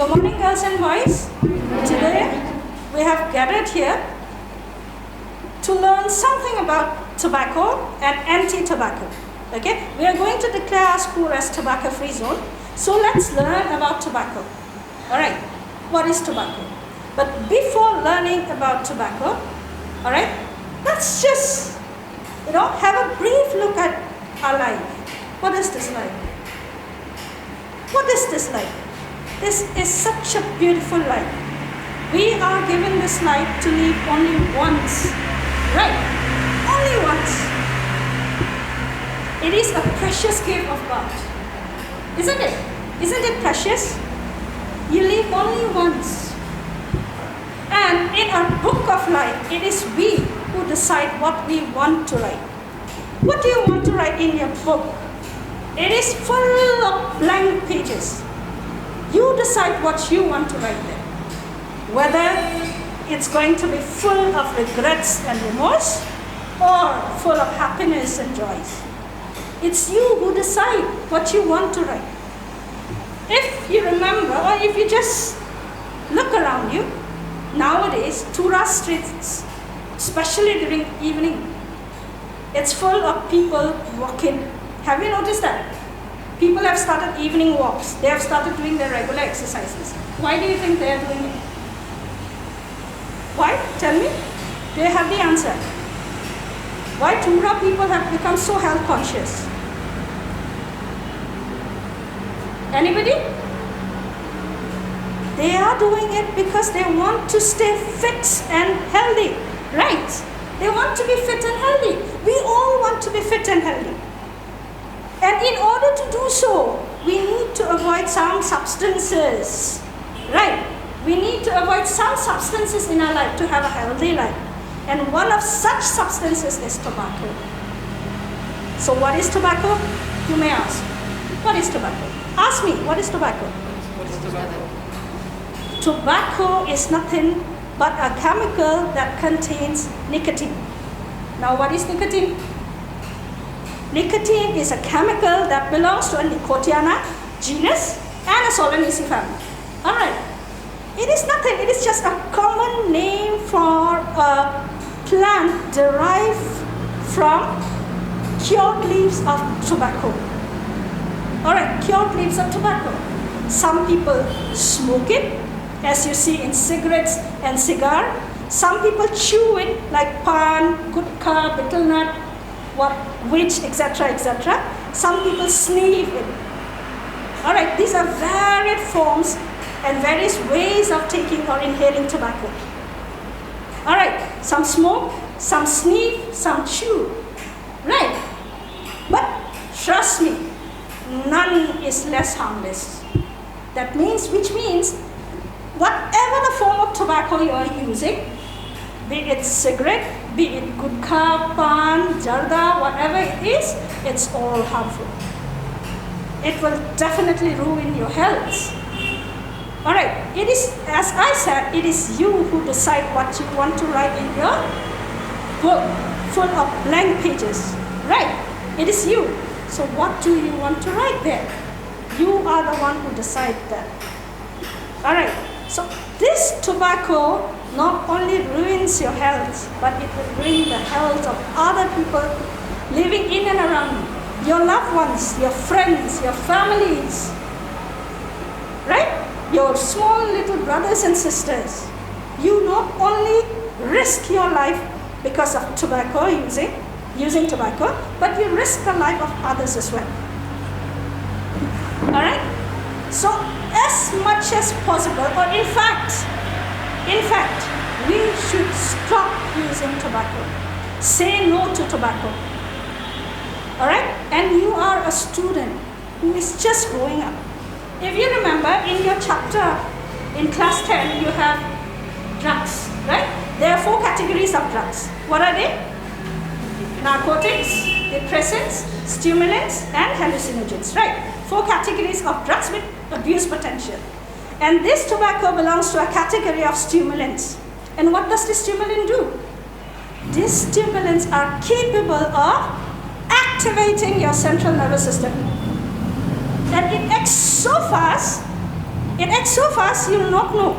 Good morning, girls and boys. Today we have gathered here to learn something about tobacco and anti-tobacco. Okay, we are going to declare our school as tobacco-free zone. So let's learn about tobacco. All right, what is tobacco? But before learning about tobacco, all right, let's just have a brief look at our life. What is this life? What is this life? This is such a beautiful life. We are given this life to live only once, right? Only once. It is a precious gift of God, isn't it? Isn't it precious? You live only once. And in our book of life, it is we who decide what we want to write. What do you want to write in your book? It is full of blank pages. You decide what you want to write there. Whether it's going to be full of regrets and remorse or full of happiness and joys. It's you who decide what you want to write. If you remember, or if you just look around you, nowadays, Tura streets, especially during evening, it's full of people walking. Have you noticed that? People have started evening walks. They have started doing their regular exercises. Why do you think they are doing it? Why? Tell me. Do you have the answer? Why Tura people have become so health conscious? Anybody? They are doing it because they want to stay fit and healthy, right? They want to be fit and healthy. We all want to be fit and healthy. And in order to do so, we need to avoid some substances, right? We need to avoid some substances in our life to have a healthy life. And one of such substances is tobacco. So what is tobacco? You may ask. What is tobacco? Ask me, what is tobacco? What is tobacco? Tobacco is nothing but a chemical that contains nicotine. Now what is nicotine? Nicotine is a chemical that belongs to a Nicotiana genus and a Solanaceae family. Alright. It is nothing, it is just a common name for a plant derived from cured leaves of tobacco. Alright, cured leaves of tobacco. Some people smoke it, as you see in cigarettes and cigar. Some people chew it like pan, gutka, betel nut, witch, etc., etc. Some people sniff it. Alright, these are varied forms and various ways of taking or inhaling tobacco. Alright, some smoke, some sniff, some chew. Right? But trust me, none is less harmless. That means, which means, whatever the form of tobacco you are using, be it cigarette, be it gutka, pan, jarda, whatever it is, it's all harmful. It will definitely ruin your health. Alright, it is, as I said, it is you who decide what you want to write in your book, full of blank pages. Right? It is you. So what do you want to write there? You are the one who decides that. Alright, so this tobacco not only ruins your health, but it will ruin the health of other people living in and around you. Your loved ones, your friends, your families. Right? Your small little brothers and sisters. You not only risk your life because of tobacco using tobacco, but you risk the life of others as well. Alright? So as much as possible, or in fact, we should stop using tobacco. Say no to tobacco. Alright? And you are a student who is just growing up. If you remember, in your chapter, in class 10, you have drugs, right? There are 4 categories of drugs. What are they? Narcotics, depressants, stimulants, and hallucinogens, right? 4 categories of drugs with abuse potential. And this tobacco belongs to a category of stimulants. And what does the stimulant do? These stimulants are capable of activating your central nervous system. And it acts so fast It acts so fast you will not know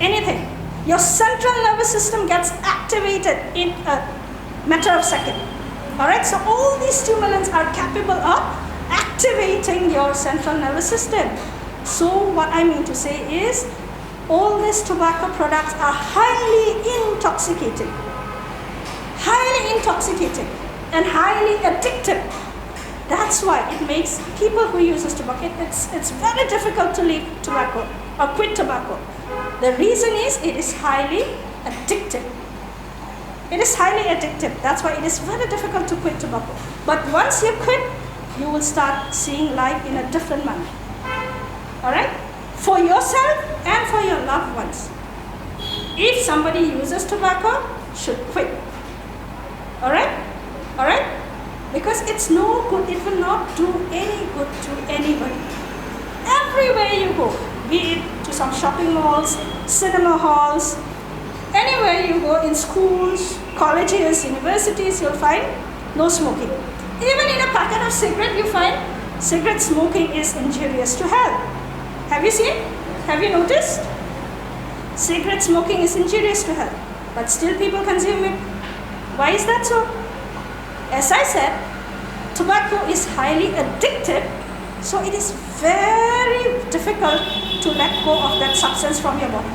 anything. Your central nervous system gets activated in a matter of seconds. Alright, so all these stimulants are capable of activating your central nervous system. So what I mean to say is, all these tobacco products are highly intoxicating and highly addictive. That's why it makes people who use tobacco, it's very difficult to leave tobacco or quit tobacco. The reason is it is highly addictive. It is highly addictive. That's why it is very difficult to quit tobacco. But once you quit, you will start seeing life in a different manner. Alright? For yourself and for your loved ones. If somebody uses tobacco, should quit. Alright? Alright? Because it's no good, it will not do any good to anybody. Everywhere you go, be it to some shopping malls, cinema halls, anywhere you go, in schools, colleges, universities, you'll find no smoking. Even in a packet of cigarette, you find cigarette smoking is injurious to health. Have you seen? Have you noticed? Cigarette smoking is injurious to health, but still people consume it. Why is that so? As I said, tobacco is highly addictive, so it is very difficult to let go of that substance from your body.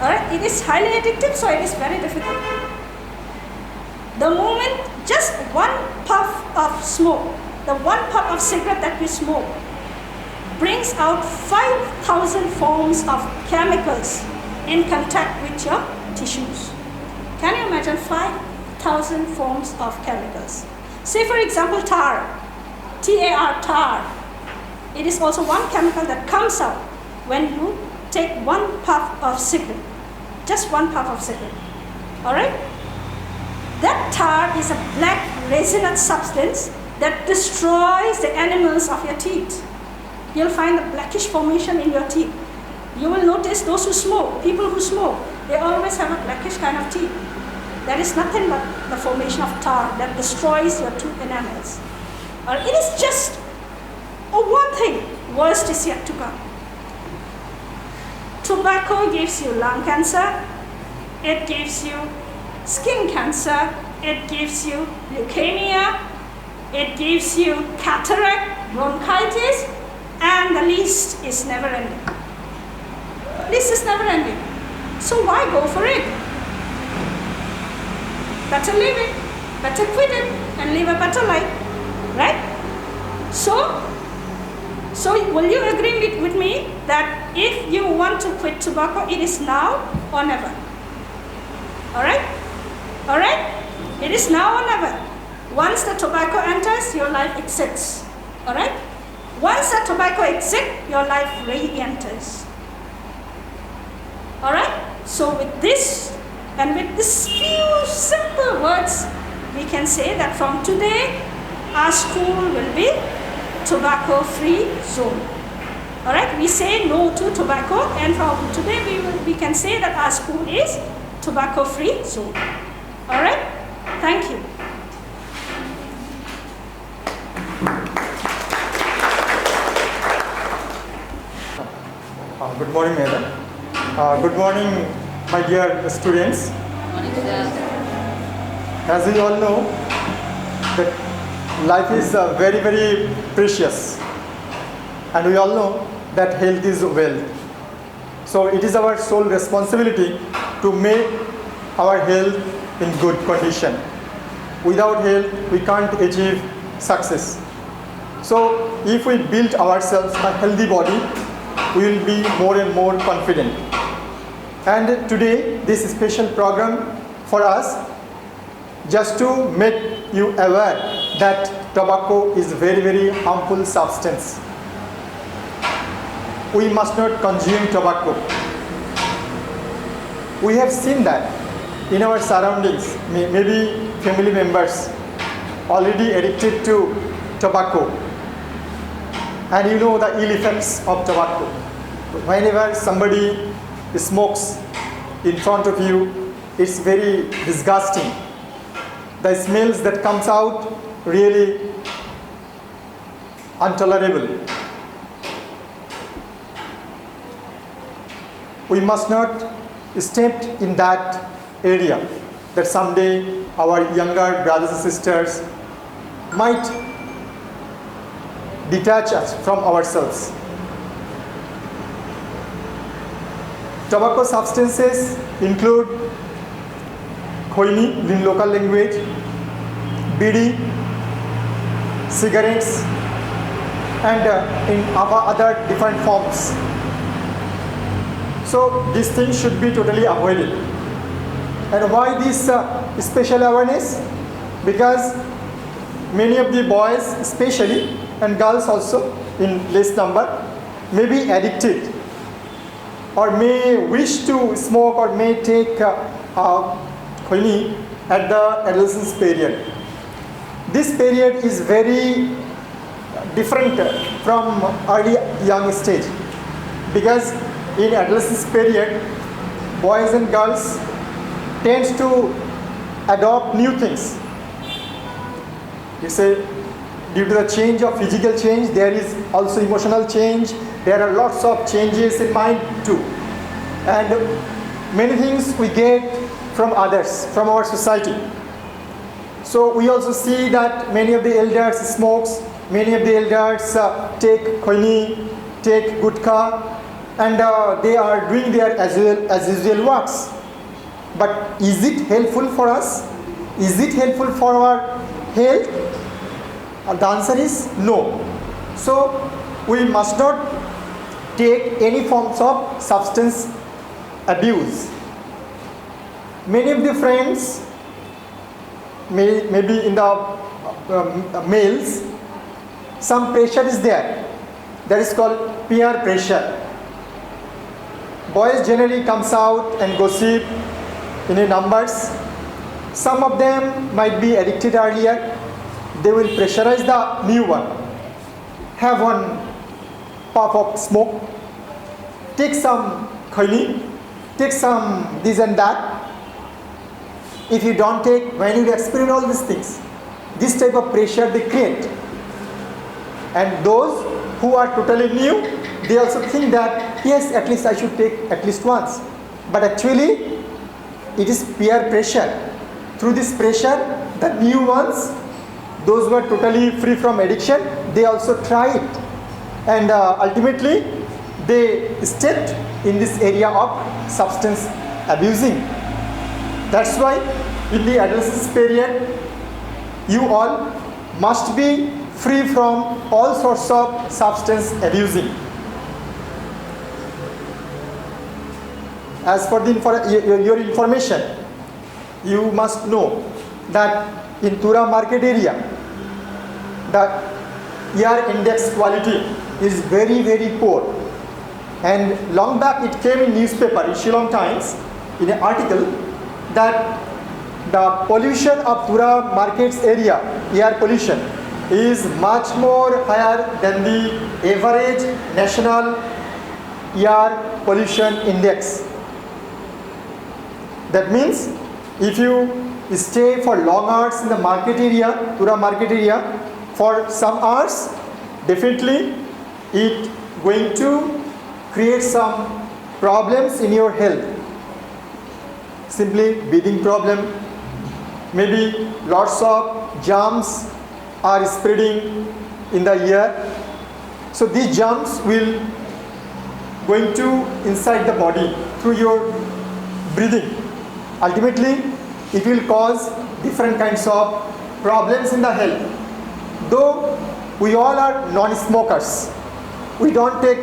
Alright, it is highly addictive, so it is very difficult. The moment just one puff of smoke, the one puff of cigarette that we smoke, brings out 5,000 forms of chemicals in contact with your tissues. Can you imagine 5,000 forms of chemicals? Say for example tar, T-A-R, tar. It is also one chemical that comes out when you take one puff of cigarette. Just one puff of cigarette. Alright? That tar is a black resinous substance that destroys the enamels of your teeth. You'll find a blackish formation in your teeth. You will notice those who smoke, people who smoke, they always have a blackish kind of teeth. That is nothing but the formation of tar that destroys your tooth enamels. It is just one thing, worst is yet to come. Tobacco gives you lung cancer, it gives you skin cancer, it gives you leukemia, it gives you cataract, bronchitis, and the list is never ending. List is never ending. So why go for it? Better leave it, better quit it, and live a better life, right? So will you agree with me that if you want to quit tobacco, it is now or never? Alright? Alright? It is now or never. Once the tobacco enters, your life exits. Alright? Once the tobacco exits, your life re-enters. Alright? So with this, and with these few simple words, we can say that from today, our school will be tobacco-free zone. Alright, we say no to tobacco, and from today we can say that our school is tobacco-free zone. Alright, thank you. Good morning, madam. Good morning, my dear students. Good morning, sir. As we all know, that life is very, very precious, and we all know that health is wealth. So it is our sole responsibility to make our health in good condition. Without health, we can't achieve success. So if we build ourselves a healthy body, we will be more and more confident. And today, this special program for us, just to make you aware that tobacco is very, very harmful substance. We must not consume tobacco. We have seen that in our surroundings, maybe family members already addicted to tobacco. And you know the ill effects of tobacco. Whenever somebody smokes in front of you, it's very disgusting. The smells that comes out really intolerable. we must not step in that area, that someday our younger brothers and sisters might detach us from ourselves. Tobacco substances include khoini in local language, bidi, cigarettes, and in other different forms. So these things should be totally avoided. And why this special awareness? Because many of the boys especially, and girls also in less number, may be addicted or may wish to smoke or may take khoini at the adolescence period. This period is very different from early young stage, because in adolescence period, boys and girls tend to adopt new things. You say, due to the change of physical change, there is also emotional change. There are lots of changes in mind too. And many things we get from others, from our society. So we also see that many of the elders smokes, many of the elders take khoini, take gutka, and they are doing their as usual works. But is it helpful for us? Is it helpful for our health? The answer is no. So we must not take any forms of substance abuse. Many of the friends, maybe in the males, some pressure is there. That is called peer pressure. Boys generally comes out and gossip in a numbers. Some of them might be addicted earlier. They will pressurize the new one. Have one puff of smoke. Take some khoini. Take some this and that. If you don't take, when you experience all these things, this type of pressure they create. And those who are totally new, they also think that, yes, at least I should take at least once. But actually, it is peer pressure. Through this pressure, the new ones, those who are totally free from addiction, they also try it. And ultimately, they stepped in this area of substance abusing. That's why in the adolescence period, you all must be free from all sorts of substance abusing. As for your information, you must know that in Tura market area, the air index quality is very, very poor. And long back it came in newspaper, in Shillong Times, in an article, that the pollution of Tura markets area, air pollution, is much more higher than the average national air pollution index. That means if you stay for long hours in the market area, Tura market area, for some hours, definitely it going to create some problems in your health. Simply breathing problem, maybe lots of germs are spreading in the air. So these germs will going to inside the body through your breathing. Ultimately, it will cause different kinds of problems in the health. Though we all are non-smokers, we don't take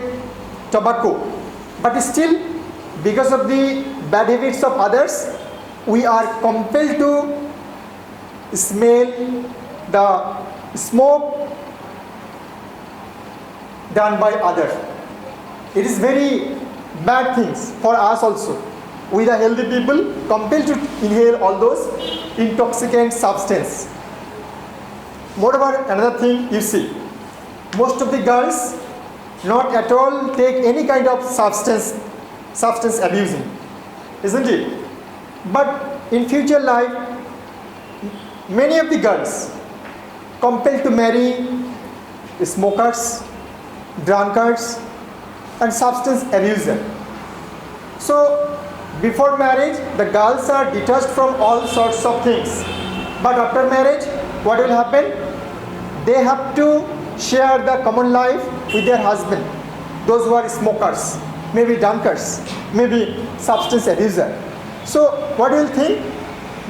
tobacco, but still, because of the bad habits of others, we are compelled to smell the smoke done by others. It is very bad things for us also. We the healthy people compelled to inhale all those intoxicant substances. Moreover, another thing you see, most of the girls not at all take any kind of substance abusing, isn't it? But in future life, many of the girls compelled to marry smokers, drunkards, and substance abusers. So before marriage, the girls are detached from all sorts of things. But after marriage, what will happen? They have to share the common life with their husband. Those who are smokers, maybe drunkards, maybe substance abuser. So what do you think?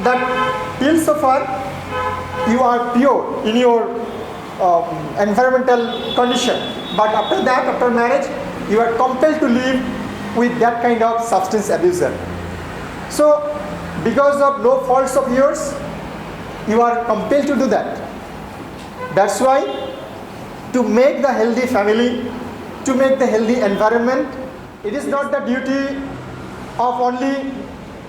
That till so far you are pure in your environmental condition. But after that, after marriage, you are compelled to live with that kind of substance abuser. So because of no faults of yours, you are compelled to do that. That's why to make the healthy family, to make the healthy environment, it is not the duty of only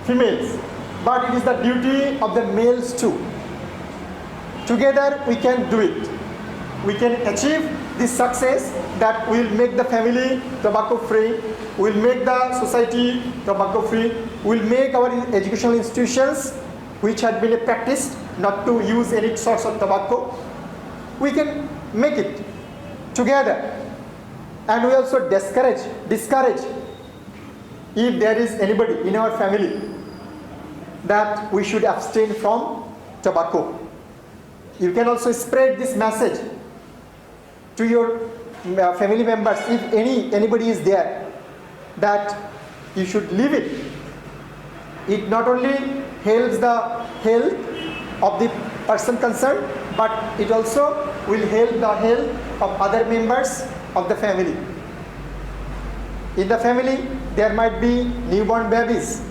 females, but it is the duty of the males too. Together we can do it. We can achieve this success that will make the family tobacco free, will make the society tobacco free, will make our educational institutions which had been practiced not to use any sorts of tobacco. We can make it together. And we also discourage if there is anybody in our family that we should abstain from tobacco. You can also spread this message to your family members, if anybody is there, that you should leave it. It not only helps the health of the person concerned, but it also will help the health of other members of the family. In the family, there might be newborn babies.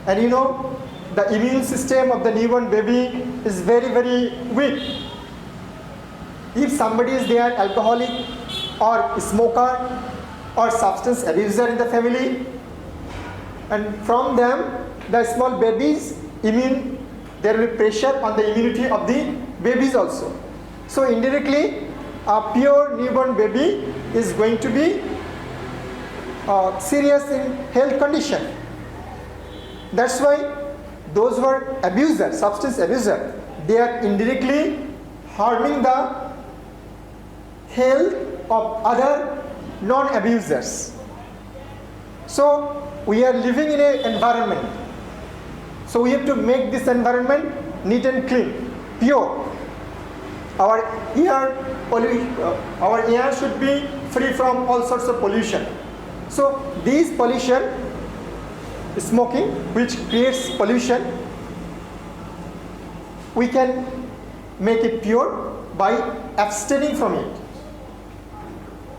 And you know, the immune system of the newborn baby is very, very weak. If somebody is there, alcoholic or smoker or substance abuser in the family, and from them, the small babies, there will be pressure on the immunity of the babies also. So indirectly, a pure newborn baby is going to be serious in health condition. That's why those who are abusers, substance abuser, they are indirectly harming the health of other non-abusers. So we are living in an environment. So we have to make this environment neat and clean, pure. Our air should be free from all sorts of pollution. So these pollution, smoking, which creates pollution, we can make it pure by abstaining from it.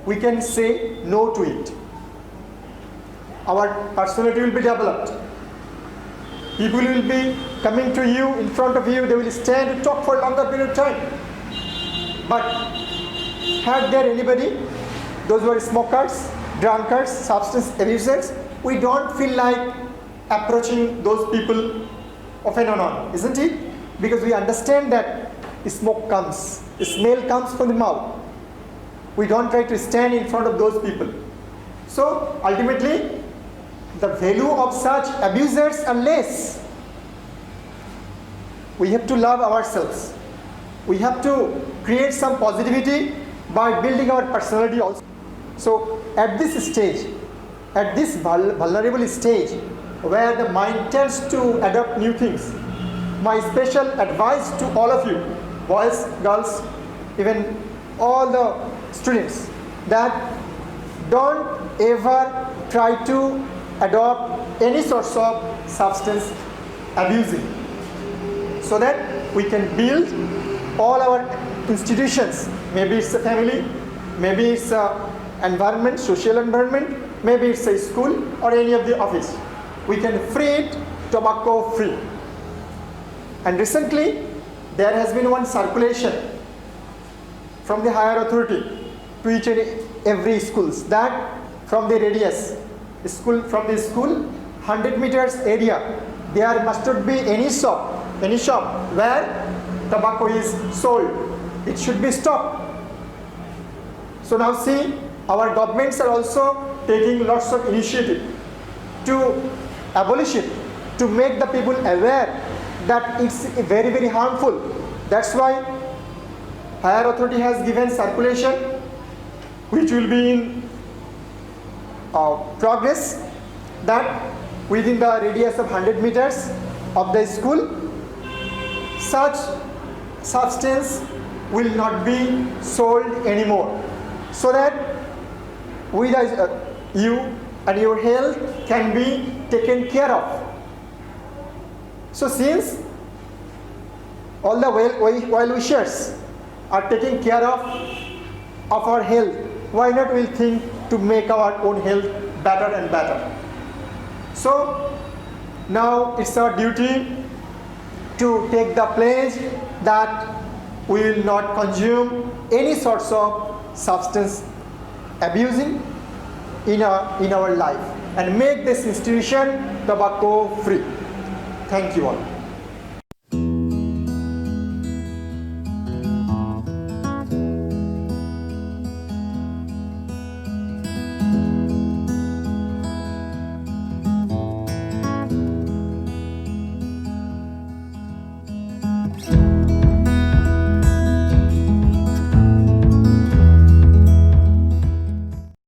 We can say no to it. Our personality will be developed. People will be coming to you, in front of you, they will stand and talk for a longer period of time. But had there anybody, those who are smokers, drunkards, substance abusers, we don't feel like approaching those people off and on, isn't it? Because we understand that smoke comes, smell comes from the mouth. We don't try to stand in front of those people. So ultimately, the value of such abusers are less. We have to love ourselves. We have to create some positivity by building our personality also. So at this stage, at this vulnerable stage, where the mind tends to adopt new things, my special advice to all of you, boys, girls, even all the students, that don't ever try to adopt any sorts of substance abusing, so that we can build all our institutions. Maybe it's a family, maybe it's a environment, social environment, maybe it's a school or any of the office. We can free it tobacco free. And recently there has been one circulation from the higher authority to each and every schools, that from the radius from the school 100 meters area, there must not be any shop where tobacco is sold. It should be stopped. So now see, our governments are also taking lots of initiative to abolish it, to make the people aware that it's very, very harmful. That's why higher authority has given circulation, which will be in progress that within the radius of 100 meters of the school, such substance will not be sold anymore, so that we you and your health can be taken care of. So since all the well-wishers are taking care of our health, why not we'll think to make our own health better and better. So now it's our duty to take the pledge that we will not consume any sorts of substance abusing in our life and make this institution tobacco free. Thank you all.